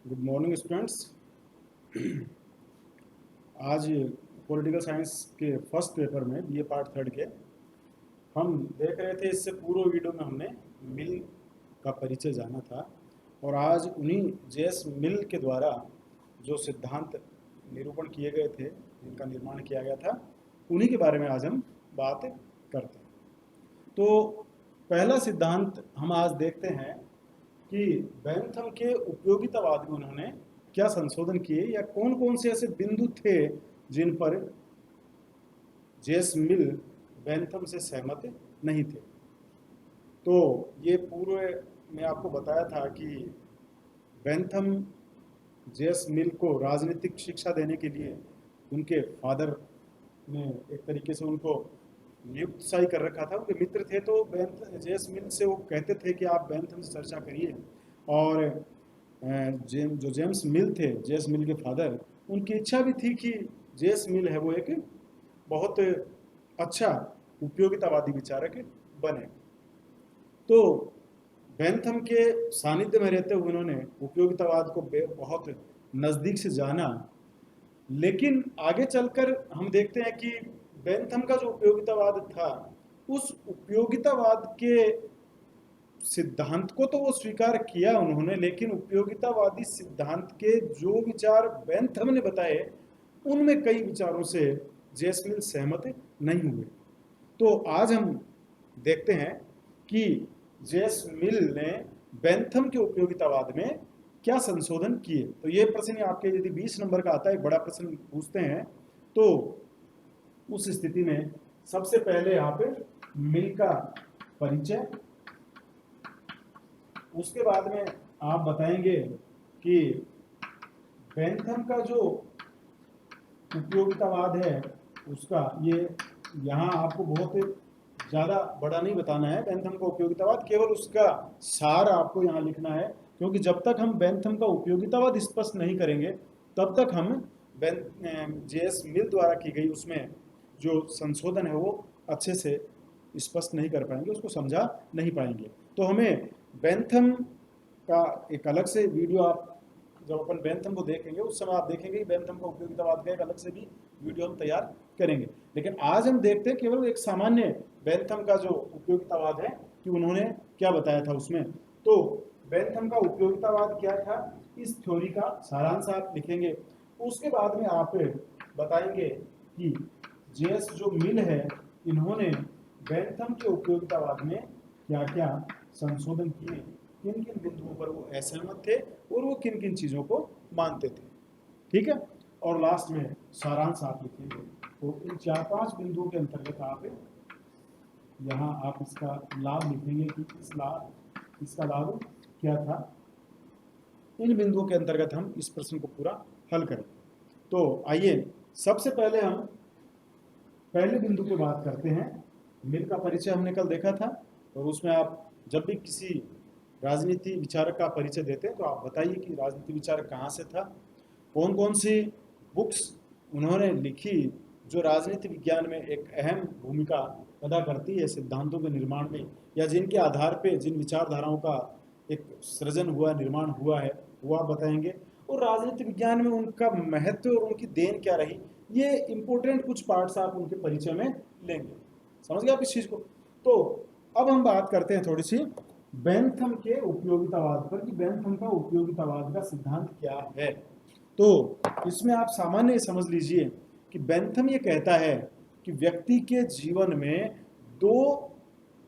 Good morning students. आज political science के first paper में बीए पार्ट थर्ड के हम देख रहे थे। इससे पूर्व वीडियो में हमने मिल का परिचय जाना था और आज उन्हीं जेएस मिल के द्वारा जो सिद्धांत निरूपण किए गए थे, जिनका निर्माण किया गया था, उन्हीं के बारे में आज हम बात करते हैं। तो पहला सिद्धांत हम आज देखते हैं कि बेंथम के उपयोगितावाद में उन्होंने क्या संशोधन किए या कौन कौन से ऐसे बिंदु थे जिन पर जेस मिल बेंथम से सहमत नहीं थे। तो ये पूर्व में आपको बताया था कि बेंथम जेस मिल को राजनीतिक शिक्षा देने के लिए उनके फादर ने एक तरीके से उनको नियुक्त शाही कर रखा था। उनके मित्र थे, तो जेस मिल से वो कहते थे कि आप बेंथम से चर्चा करिए। और जो जेम्स मिल थे, जेस मिल के फादर, उनकी इच्छा भी थी कि जेस मिल है वो एक बहुत अच्छा उपयोगितावादी विचारक बने। तो बेंथम के सानिध्य में रहते हुए उन्होंने उपयोगितावाद को बहुत नज़दीक से जाना। लेकिन आगे चलकर हम देखते हैं कि बेंथम का जो उपयोगितावाद था, उस उपयोगितावाद के सिद्धांत को तो वो स्वीकार किया उन्होंने, लेकिन उपयोगितावादी सिद्धांत के जो विचार बेंथम ने बताए, उनमें कई विचारों से जेस मिल सहमत नहीं हुए। तो आज हम देखते हैं कि जेस मिल ने बेंथम के उपयोगितावाद में क्या संशोधन किए। तो ये प्रश्न आपके यदि 20 नंबर का आता है, बड़ा प्रश्न पूछते हैं, तो उस स्थिति में सबसे पहले यहाँ पे मिल का परिचय, उसके बाद में आप बताएंगे कि बेंथम का जो उपयोगितावाद है उसका, ये यहाँ आपको बहुत ज़्यादा बड़ा नहीं बताना है बेंथम का उपयोगितावाद, केवल उसका सार आपको यहाँ लिखना है। क्योंकि जब तक हम बेंथम का उपयोगितावाद स्पष्ट नहीं करेंगे, तब तक हम जेएस मिल द्वारा की गई उसमें जो संशोधन है वो अच्छे से स्पष्ट नहीं कर पाएंगे, उसको समझा नहीं पाएंगे। तो हमें बेंथम का एक अलग से वीडियो, आप जब अपन बेंथम को देखेंगे उस समय आप देखेंगे कि बेंथम का उपयोगितावाद का एक अलग से भी वीडियो हम तैयार करेंगे। लेकिन आज हम देखते हैं केवल एक सामान्य बेंथम का जो उपयोगितावाद है कि उन्होंने क्या बताया था उसमें। तो बेंथम का उपयोगितावाद क्या था, इस थ्योरी का सारांश आप लिखेंगे। उसके बाद में आप बताएंगे कि जेएस जो मिल है, इन्होंने बेंथम के उपयोगितावाद में क्या क्या संशोधन किए, किन किन बिंदुओं पर वो असहमत थे और वो किन किन चीज़ों को मानते थे। ठीक है, और लास्ट में सारांश आप लिखेंगे। तो इन 4-5 बिंदुओं के अंतर्गत आप यहाँ आप इसका लाभ लिखेंगे कि इसका लाभ क्या था। इन बिंदुओं के अंतर्गत हम इस प्रश्न को पूरा हल करें। तो आइए सबसे पहले हम पहले बिंदु पे बात करते हैं। मिल का परिचय हमने कल देखा था, और उसमें आप जब भी किसी राजनीति विचारक का परिचय देते हैं तो आप बताइए कि राजनीति विचारक कहाँ से था, कौन कौन सी बुक्स उन्होंने लिखी जो राजनीति विज्ञान में एक अहम भूमिका अदा करती है सिद्धांतों के निर्माण में, या जिनके आधार पे जिन विचारधाराओं का एक सृजन हुआ, निर्माण हुआ है, वो आप बताएंगे। और राजनीति विज्ञान में उनका महत्व और उनकी देन क्या रही, ये इंपॉर्टेंट कुछ पार्ट्स आप उनके परिचय में लेंगे। समझ गए आप इस चीज़ को। तो अब हम बात करते हैं थोड़ी सी बेंथम के उपयोगितावाद पर कि बेंथम का उपयोगितावाद का सिद्धांत क्या है। तो इसमें आप सामान्य समझ लीजिए कि बेंथम ये कहता है कि व्यक्ति के जीवन में दो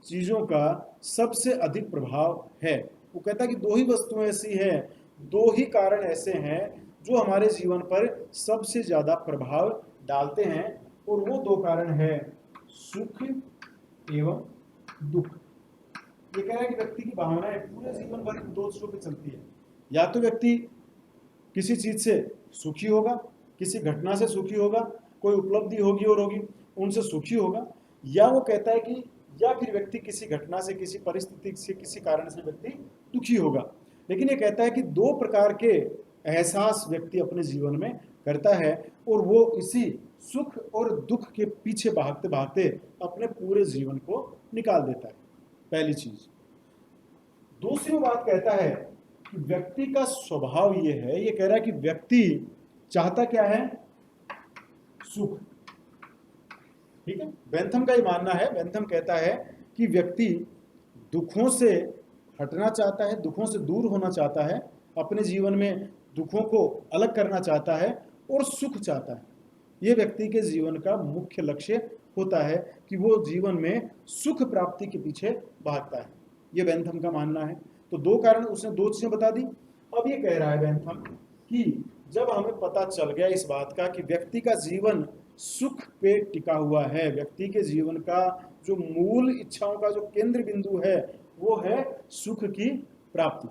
चीज़ों का सबसे अधिक प्रभाव है। वो कहता है कि दो ही वस्तुएं ऐसी हैं, दो ही कारण ऐसे हैं जो हमारे जीवन पर सबसे ज़्यादा प्रभाव डालते हैं, और वो दो कारण है सुख एवं दुख। ये कह रहा है कि व्यक्ति की भावनाएं पूरे जीवन भर दो चीजों पे चलती है। या तो व्यक्ति किसी चीज से सुखी होगा, किसी घटना से सुखी होगा, कोई उपलब्धि होगी और होगी, उनसे सुखी होगा, या वो कहता है कि या फिर व्यक्ति किसी घटना से, किसी परिस्थिति से, किसी कारण से व्यक्ति दुखी होगा। लेकिन ये कहता है कि दो प्रकार के एहसास व्यक्ति अपने जीवन में करता है, और वो इसी सुख और दुख के पीछे भागते भागते अपने पूरे जीवन को निकाल देता है। पहली चीज। दूसरी बात कहता है कि व्यक्ति का स्वभाव ये है, ये कह रहा है कि व्यक्ति चाहता क्या है? सुख। ठीक है, बेंथम का ये मानना है, बेंथम कहता है कि व्यक्ति दुखों से हटना चाहता है, दुखों से दूर होना चाहता है, अपने जीवन में दुखों को अलग करना चाहता है और सुख चाहता है। ये व्यक्ति के जीवन का मुख्य लक्ष्य होता है कि वो जीवन में सुख प्राप्ति के पीछे भागता है। ये बेंथम का मानना है। तो दो कारण, उसने दो चीजें बता दी। अब ये कह रहा है बेंथम कि जब हमें पता चल गया इस बात का कि व्यक्ति का जीवन सुख पे टिका हुआ है, व्यक्ति के जीवन का जो मूल इच्छाओं का जो केंद्र बिंदु है वो है सुख की प्राप्ति।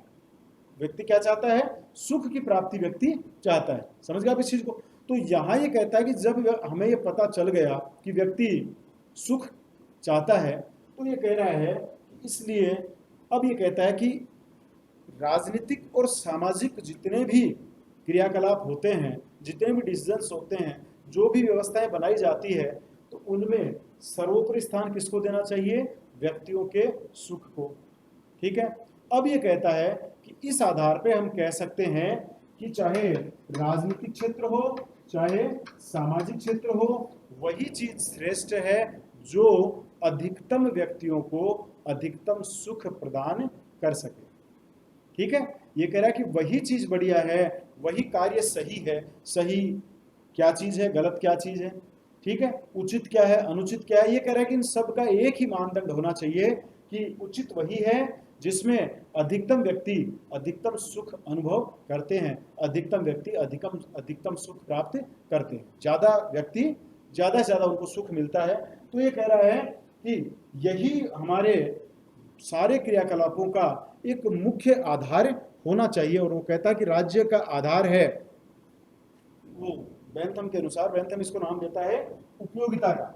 व्यक्ति क्या चाहता है? सुख की प्राप्ति व्यक्ति चाहता है। समझ गया आप इस चीज को? तो यहां ये कहता है कि जब हमें ये पता चल गया कि व्यक्ति सुख चाहता है, तो ये कह रहा है इसलिए अब ये कहता है कि राजनीतिक और सामाजिक जितने भी क्रियाकलाप होते हैं, जितने भी डिसीजंस होते हैं, जो भी व्यवस्थाएं बनाई जाती है, तो उनमें सर्वोपरि स्थान किसको देना चाहिए? व्यक्तियों के सुख को। ठीक है, अब ये कहता है कि इस आधार पे हम कह सकते हैं कि चाहे राजनीतिक क्षेत्र हो चाहे सामाजिक क्षेत्र हो, वही चीज श्रेष्ठ है जो अधिकतम व्यक्तियों को अधिकतम सुख प्रदान कर सके। ठीक है, ये कह रहा है कि वही चीज बढ़िया है, वही कार्य सही है। सही क्या चीज है, गलत क्या चीज है, ठीक है, उचित क्या है, अनुचित क्या है, ये कह रहा है कि इन सब का एक ही मानदंड होना चाहिए कि उचित वही है जिसमें अधिकतम व्यक्ति अधिकतम सुख अनुभव करते हैं, अधिकतम व्यक्ति अधिकतम सुख प्राप्त करते हैं, ज्यादा व्यक्ति ज्यादा से ज्यादा उनको सुख मिलता है। तो ये कह रहा है कि यही हमारे सारे क्रियाकलापों का एक मुख्य आधार होना चाहिए। और वो कहता है कि राज्य का आधार है, वो बेंथम के अनुसार, बेंथम इसको नाम देता है उपयोगिता का।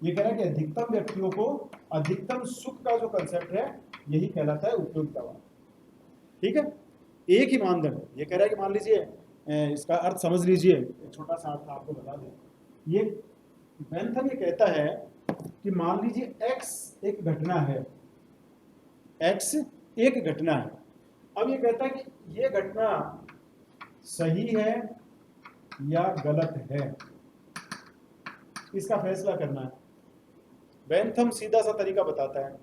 ये कह रहा है कि अधिकतम व्यक्तियों को अधिकतम सुख का जो कंसेप्ट है यही कहलाता है उपयोगितावाद। ठीक है, एक ही मानदंड। ये कह रहा है कि मान लीजिए, इसका अर्थ समझ लीजिए, एक छोटा सा अर्थ आपको बता दें। ये बेंथम ये कहता है कि मान लीजिए एक्स एक घटना है, एक्स एक घटना है। अब ये कहता है कि ये घटना सही है या गलत है, इसका फैसला करना है। बेंथम सीधा सा तरीका बताता है।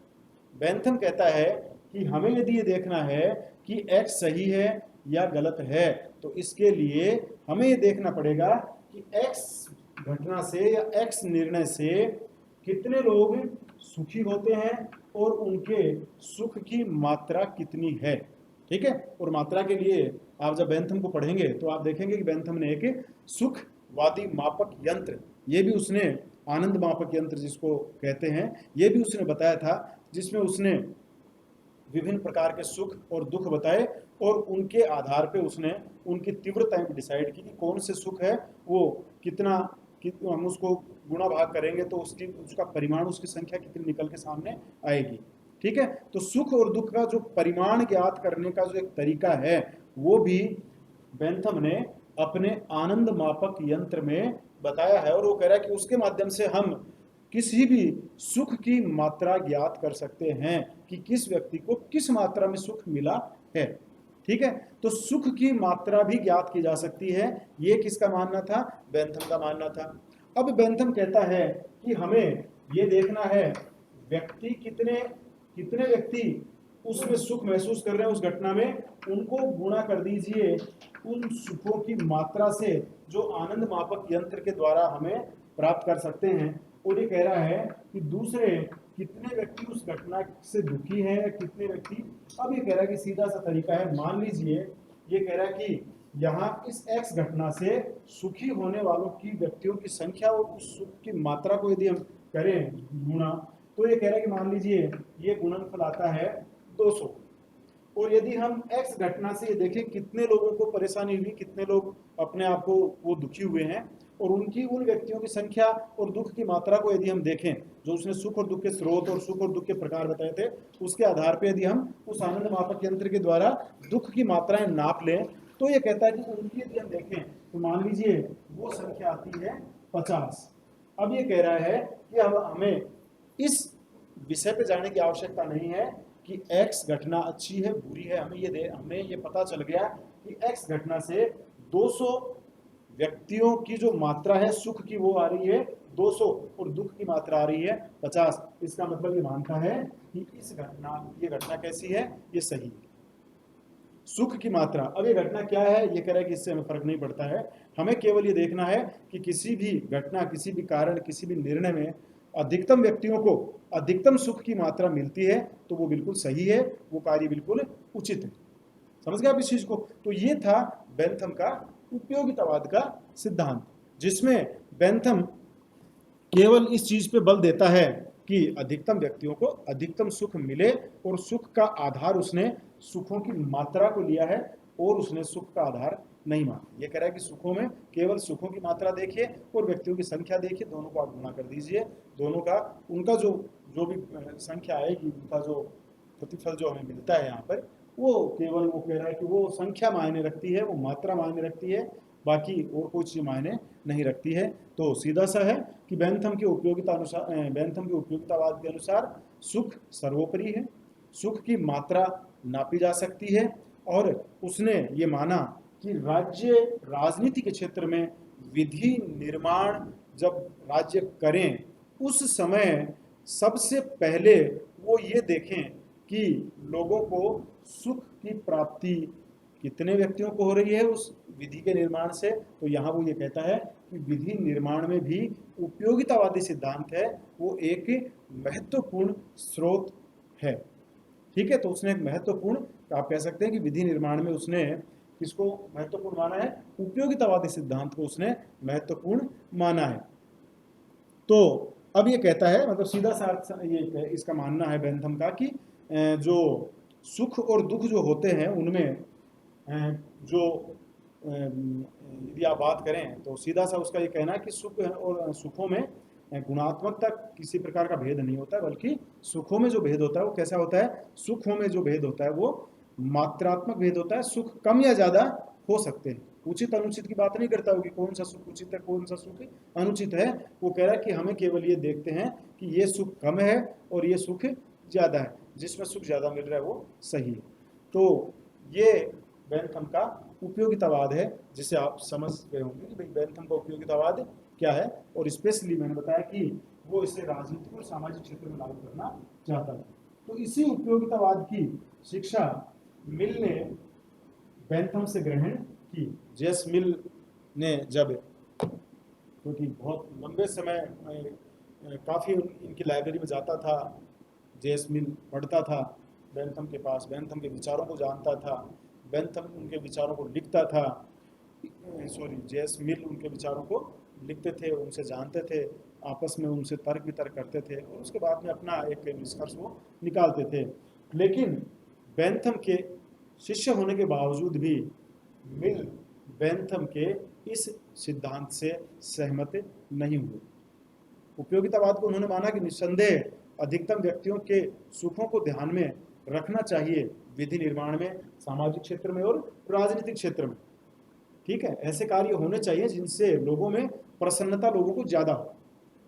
बेंथम कहता है कि हमें यदि ये देखना है कि एक्स सही है या गलत है, तो इसके लिए हमें ये देखना पड़ेगा कि एक्स घटना से या एक्स निर्णय से कितने लोग सुखी होते हैं और उनके सुख की मात्रा कितनी है। ठीक है, और मात्रा के लिए आप जब बेंथम को पढ़ेंगे तो आप देखेंगे कि बेंथम ने एक सुखवादी मापक यंत्र, ये भी उसने आनंद मापक यंत्र जिसको कहते हैं, ये भी उसने बताया था, जिसमें उसने विभिन्न प्रकार के सुख और दुख बताए और उनके आधार पे उसने उनकी तीव्रताएं भी डिसाइड की कि कौन से सुख है वो कितना, हम उसको गुणा भाग करेंगे तो उसका परिमाण, उसकी संख्या कितनी निकल के सामने आएगी। ठीक है, तो सुख और दुख का जो परिमाण ज्ञात करने का जो एक तरीका है वो भी बेंथम ने अपने आनंद मापक यंत्र में बताया है। और वो कह रहा है कि उसके माध्यम से हम किसी भी सुख की मात्रा ज्ञात कर सकते हैं कि किस व्यक्ति को किस मात्रा में सुख मिला है। ठीक है, तो सुख की मात्रा भी ज्ञात की जा सकती है। ये किसका मानना था? बेंथम का मानना था। अब बेंथम कहता है कि हमें ये देखना है व्यक्ति कितने व्यक्ति उसमें सुख महसूस कर रहे हैं उस घटना में, उनको गुणा कर दीजिए उन सुखों की मात्रा से जो आनंद मापक यंत्र के द्वारा हमें प्राप्त कर सकते हैं। और ये कह रहा है कि दूसरे कितने व्यक्ति उस घटना से दुखी हैं, कितने व्यक्ति। अब ये कह रहा है कि सीधा सा तरीका है, मान लीजिए ये कह रहा है कि यहाँ इस एक्स घटना से सुखी होने वालों की व्यक्तियों की संख्या और उस सुख की मात्रा को यदि हम करें गुणा, तो ये कह रहा है कि मान लीजिए ये गुणनफल आता है 200। और यदि हम एक्स घटना से ये देखें कितने लोगों को परेशानी हुई, कितने लोग अपने आप को वो दुखी हुए हैं, और उन व्यक्तियों की संख्या और दुख की मात्रा को यदि हम देखें, जो उसने सुख और दुख के स्रोत और सुख और दुख के प्रकार बताए थे, उसके आधार पर यदि हम उस आनंद मापक यंत्र के द्वारा दुख की मात्राएं नाप लें, तो ये कहता है कि उनकी यदि हम देखें तो मान लीजिए वो संख्या आती है 50। अब ये कह रहा है कि अब हमें इस विषय पे जाने की आवश्यकता नहीं है, कि एक्स घटना अच्छी है बुरी है, हमें ये पता चल गया कि एक्स घटना से 200 व्यक्तियों की जो मात्रा है सुख की वो आ रही है 200 और दुख की मात्रा आ रही है 50। इसका मतलब ये मानता है कि ये घटना कैसी है, ये सही है। सुख की मात्रा, अब ये घटना क्या है ये कह रहा है कि इससे हमें फर्क नहीं पड़ता है, हमें केवल ये देखना है कि किसी भी घटना, किसी भी कारण, किसी भी निर्णय में अधिकतम व्यक्तियों को अधिकतम सुख की मात्रा मिलती है तो वो बिल्कुल सही है, वो कार्य बिल्कुल उचित है। समझ गए आप इस चीज को? तो ये था बेंथम का उपयोगितावाद का सिद्धांत, जिसमें बेंथम केवल इस चीज पे बल देता है कि अधिकतम व्यक्तियों को अधिकतम सुख मिले, और सुख का आधार उसने सुखों की मात्रा को लिया है और उसने सुख का आधार नहीं माना। ये कह रहा है कि सुखों में केवल सुखों की मात्रा देखिए और व्यक्तियों की संख्या देखिए, दोनों को आप गुणा कर दीजिए, दोनों का उनका जो जो भी संख्या आएगी, उनका जो प्रतिफल जो हमें मिलता है यहाँ पर, वो केवल वो कह रहा है कि वो संख्या मायने रखती है, वो मात्रा मायने रखती है, बाकी और कोई चीज मायने नहीं रखती है। तो सीधा सा है कि बेंथम के उपयोगितावाद के अनुसार सुख सर्वोपरि है, सुख की मात्रा नापी जा सकती है, और उसने ये माना कि राजनीति के क्षेत्र में विधि निर्माण जब राज्य करें उस समय सबसे पहले वो ये देखें कि लोगों को सुख की प्राप्ति कितने व्यक्तियों को हो रही है उस विधि के निर्माण से। तो यहाँ वो ये कहता है कि विधि निर्माण में भी उपयोगितावादी सिद्धांत है वो एक महत्वपूर्ण स्रोत है। ठीक है, तो उसने एक महत्वपूर्ण, आप कह सकते हैं कि विधि निर्माण में उसने किसको महत्वपूर्ण माना है, उपयोगितावादी सिद्धांत को उसने महत्वपूर्ण माना है। तो अब ये कहता है, मतलब सीधा सा ये इसका मानना है बेंथम का कि जो सुख और दुख जो होते हैं उनमें जो यदि आप बात करें तो सीधा सा उसका ये कहना है कि सुख और सुखों में गुणात्मक तक किसी प्रकार का भेद नहीं होता है, बल्कि सुखों में जो भेद होता है वो कैसा होता है, सुखों में जो भेद होता है वो मात्रात्मक भेद होता है, सुख कम या ज्यादा हो सकते हैं। उचित अनुचित की बात नहीं करता होगी, कौन सा सुख उचित है कौन सा सुख अनुचित है, वो कह रहा है कि हमें केवल ये देखते हैं कि ये सुख कम है और ये सुख ज्यादा है, जिसमें सुख ज्यादा मिल रहा है वो सही है। तो ये बेंथम का उपयोगितावाद है, जिसे आप समझ गए होंगे कि भाई बेंथम का उपयोगितावाद क्या है, और स्पेशली मैंने बताया कि वो इसे राजनीतिक और सामाजिक क्षेत्र में लागू करना चाहता था। तो इसी उपयोगितावाद की शिक्षा मिल ने बेंथम से ग्रहण की। जेस मिल ने जब, क्योंकि बहुत लंबे समय काफ़ी इनकी लाइब्रेरी में जाता था, जेस मिल पढ़ता था बेंथम के पास, बेंथम के विचारों को जानता था, बेंथम उनके विचारों को लिखता था, जेस मिल उनके विचारों को लिखते थे, उनसे जानते थे, आपस में उनसे तर्क वितर्क करते थे और उसके बाद में अपना एक निष्कर्ष वो निकालते थे। लेकिन बेंथम के शिष्य होने के बावजूद भी मिल बेंथम के इस सिद्धांत से सहमत नहीं हुए। उपयोगितावाद को उन्होंने माना कि निस्संदेह अधिकतम व्यक्तियों के सुखों को ध्यान में रखना चाहिए विधि निर्माण में, सामाजिक क्षेत्र में और राजनीतिक क्षेत्र में। ठीक है, ऐसे कार्य होने चाहिए जिनसे लोगों में प्रसन्नता लोगों को ज्यादा हो।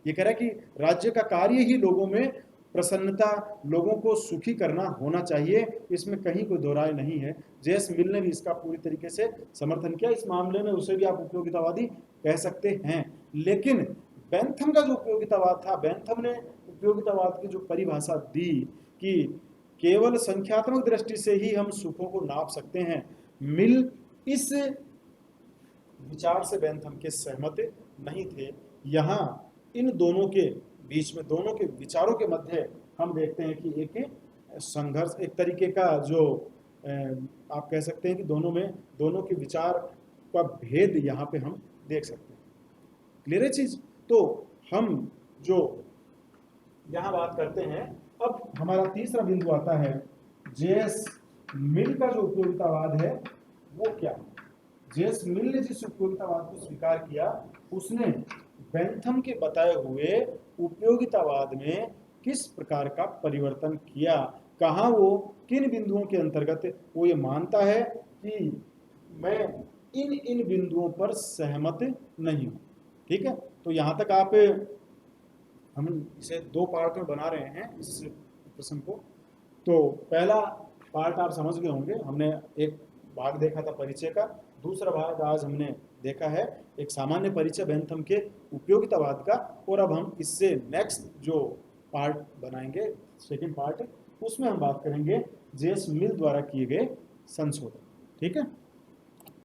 ये कह रहा है कि राज्य का कार्य ही लोगों में प्रसन्नता, लोगों को सुखी करना होना चाहिए, इसमें कहीं कोई दो राय नहीं है। जेस मिल ने भी इसका पूरी तरीके से समर्थन किया, इस मामले में उसे भी आप उपयोगितावादी कह सकते हैं। लेकिन बेंथम का जो उपयोगितावाद था, बेंथम ने उपयोगितावाद की जो परिभाषा दी कि केवल संख्यात्मक दृष्टि से ही हम सुखों को नाप सकते हैं, मिल इस विचार से बेंथम के सहमत नहीं थे। यहाँ इन दोनों के बीच में, दोनों के विचारों के मध्य हम देखते हैं कि एक संघर्ष, एक तरीके का जो आप कह सकते हैं कि दोनों के विचार का भेद यहाँ पे हम देख सकते हैं। क्लियर है चीज? तो हम जो यहाँ बात करते हैं, अब हमारा तीसरा बिंदु आता है, जेएस मिल का जो उपयोगितावाद है वो क्या है। जेएस मिल ने जिस उपयोगितावाद को स्वीकार किया, उसने बेंथम के बताए हुए उपयोगितावाद में किस प्रकार का परिवर्तन किया, कहाँ वो किन बिंदुओं के अंतर्गत वो ये मानता है कि मैं इन बिंदुओं पर सहमत नहीं हूं। ठीक है, तो यहां तक हम इसे दो पार्ट में बना रहे हैं इस प्रश्न को। तो पहला पार्ट आप समझ गए होंगे, हमने एक भाग देखा था परिचय का, दूसरा भाग आज हमने देखा है एक सामान्य परिचय बेंथम के उपयोगितावाद का, और अब हम इससे नेक्स्ट जो पार्ट बनाएंगे, सेकंड पार्ट, उसमें हम बात करेंगे जेम्स मिल द्वारा किए गए संशोधन। ठीक है।